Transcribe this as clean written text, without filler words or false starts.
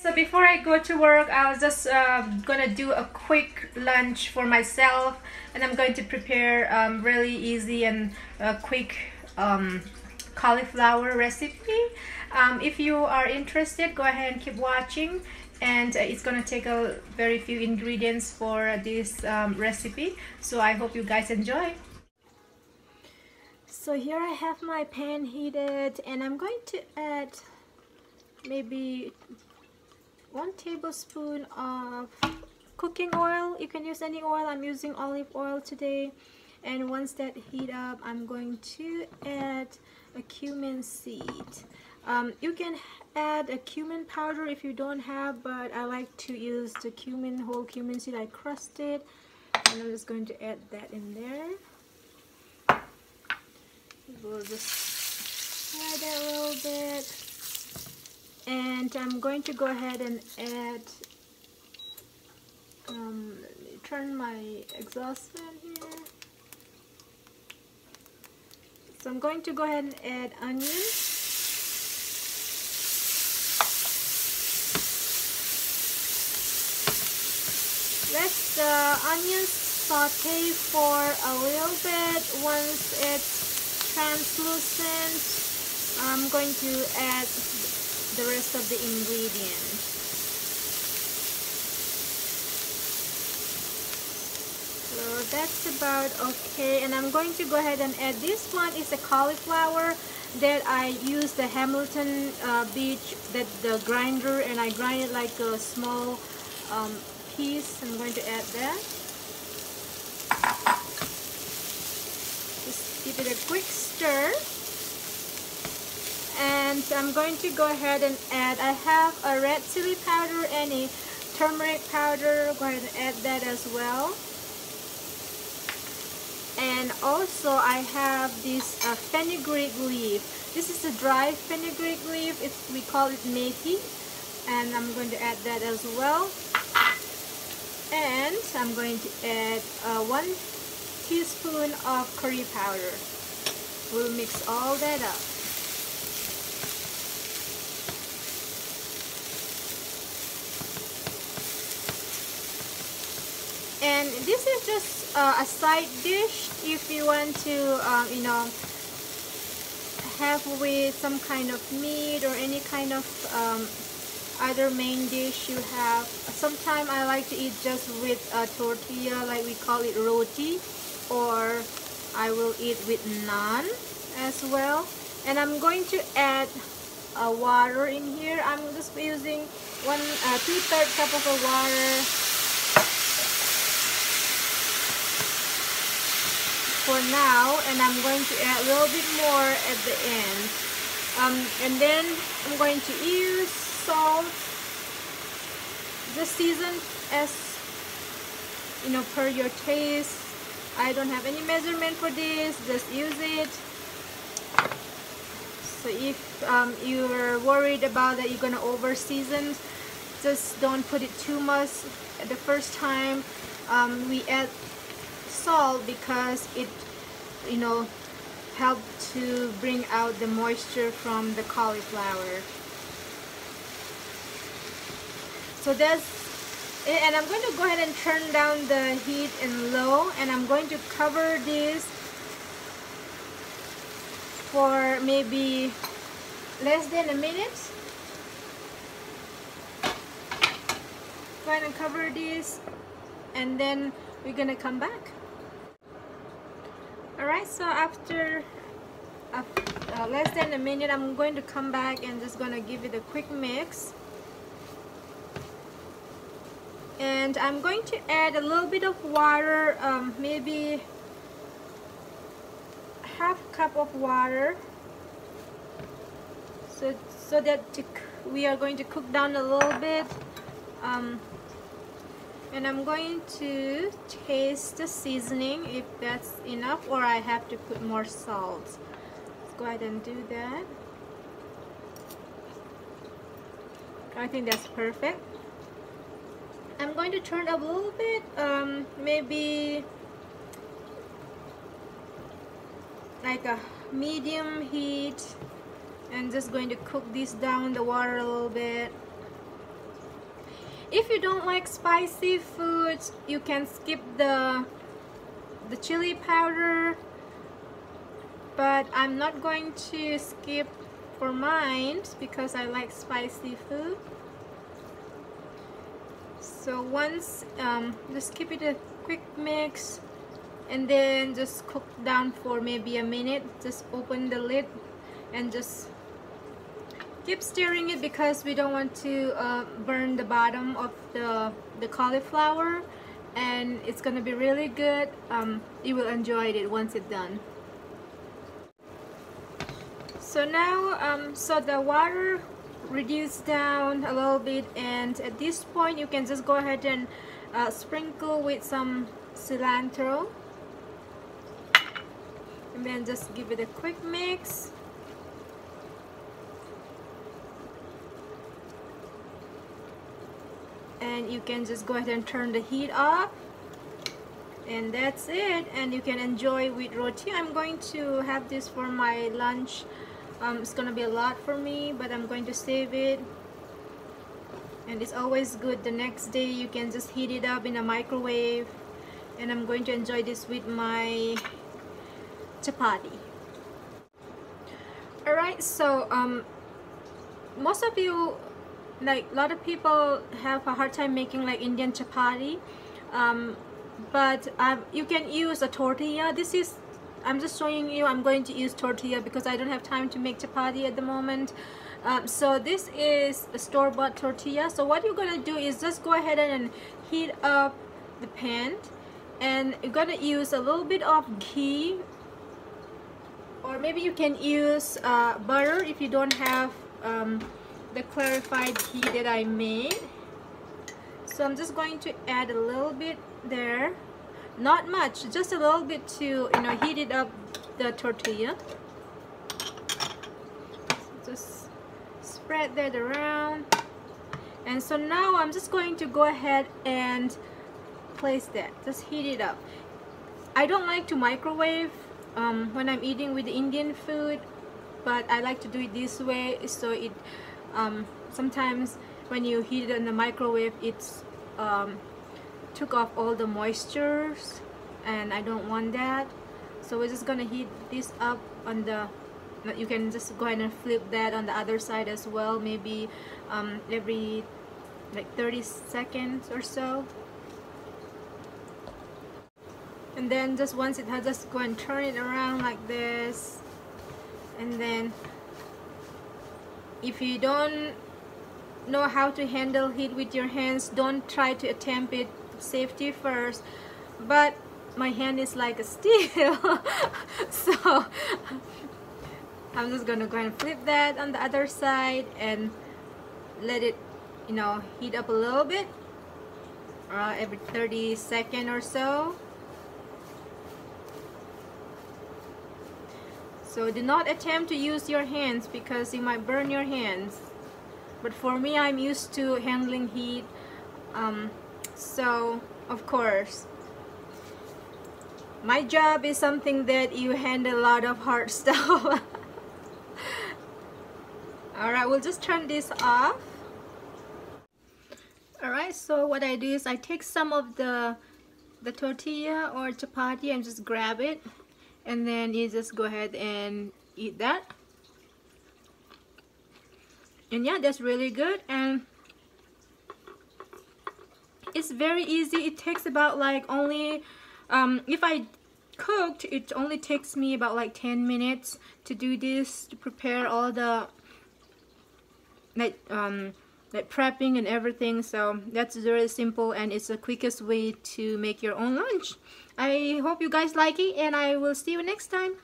So before I go to work, I was just gonna do a quick lunch for myself, and I'm going to prepare really easy and quick cauliflower recipe. If you are interested, go ahead and keep watching, and it's gonna take a very few ingredients for this recipe, so I hope you guys enjoy. So here I have my pan heated, and I'm going to add maybe 1 tablespoon of cooking oil. You can use any oil. I'm using olive oil today. And once that heat up, I'm going to add a cumin seed. You can add a cumin powder if you don't have, but I like to use the whole cumin seed. I crushed it, and I'm just going to add that in there. We'll just add that a little bit. And I'm going to go ahead and add, let me turn my exhaust fan here. So I'm going to go ahead and add onions. Let the onions saute for a little bit. Once it's translucent, I'm going to add the rest of the ingredients. So that's about okay, and I'm going to go ahead and add this one is a cauliflower that I use the Hamilton beach, that the grinder, and I grind it like a small piece. I'm going to add that. Just give it a quick stir. And I'm going to go ahead and add, I have a red chili powder and a turmeric powder. Go ahead and add that as well. And also I have this fenugreek leaf. This is a dry fenugreek leaf. We call it methi. And I'm going to add that as well. And I'm going to add 1 teaspoon of curry powder. We'll mix all that up. And this is just a side dish if you want to, you know, have with some kind of meat or any kind of other main dish you have. Sometimes I like to eat just with a tortilla, like we call it roti, or I will eat with naan as well. And I'm going to add water in here. I'm just using 2/3 cup of water for now, and I'm going to add a little bit more at the end. And then I'm going to use salt, just season as you know, per your taste. I don't have any measurement for this, just use it. So if you're worried about that you're gonna over season, just don't put it too much at the first time. We add salt because it, you know, help to bring out the moisture from the cauliflower. So that's it, and I'm going to go ahead and turn down the heat in low, and I'm going to cover this for maybe less than a minute. Go ahead and cover this, and then we're gonna come back. Alright, so after less than a minute, I'm going to come back and just gonna give it a quick mix. And I'm going to add a little bit of water, maybe half cup of water, so that we are going to cook down a little bit. And I'm going to taste the seasoning if that's enough, or I have to put more salt. Let's go ahead and do that. I think that's perfect. I'm going to turn up a little bit, maybe like a medium heat, and just going to cook this down the water a little bit. If you don't like spicy foods, you can skip the chili powder, but I'm not going to skip for mine because I like spicy food. So once just keep it a quick mix, and then just cook down for maybe a minute. Just open the lid and just keep stirring it because we don't want to burn the bottom of the cauliflower, and it's gonna be really good. You will enjoy it once it's done. So now so the water reduced down a little bit, and at this point you can just go ahead and sprinkle with some cilantro, and then just give it a quick mix. And you can just go ahead and turn the heat off, and that's it, and you can enjoy with roti. I'm going to have this for my lunch. It's gonna be a lot for me, but I'm going to save it, and it's always good the next day. You can just heat it up in a microwave, and I'm going to enjoy this with my chapati. Alright, so most of you, like a lot of people, have a hard time making like Indian chapati, but you can use a tortilla. This is, I'm just showing you, I'm going to use tortilla because I don't have time to make chapati at the moment. So this is a store-bought tortilla. So what you're gonna do is just go ahead and heat up the pan, and you're gonna use a little bit of ghee, or maybe you can use butter if you don't have the clarified ghee that I made. So I'm just going to add a little bit there, not much, just a little bit to, you know, heat it up the tortilla. Just spread that around, and so now I'm just going to go ahead and place that, just heat it up. I don't like to microwave when I'm eating with Indian food, but I like to do it this way. So it sometimes when you heat it in the microwave, it's took off all the moistures, and I don't want that. So we're just gonna heat this up on the, you can just go ahead and flip that on the other side as well, maybe every like 30 seconds or so. And then just once it has, just go and turn it around like this. And then if you don't know how to handle heat with your hands, don't try to attempt it. Safety first. But my hand is like a steel so I'm just gonna go and flip that on the other side and let it, you know, heat up a little bit, every 30 seconds or so. So do not attempt to use your hands because you might burn your hands. But for me, I'm used to handling heat, so of course my job is something that you handle a lot of hard stuff. Alright, we'll just turn this off. Alright, so what I do is I take some of the tortilla or chapati and just grab it, and then you just go ahead and eat that. And yeah, that's really good, and it's very easy. It takes about like only if I cooked, it only takes me about like 10 minutes to do this, to prepare all the like prepping and everything. So that's very simple, and it's the quickest way to make your own lunch. I hope you guys like it, and I will see you next time.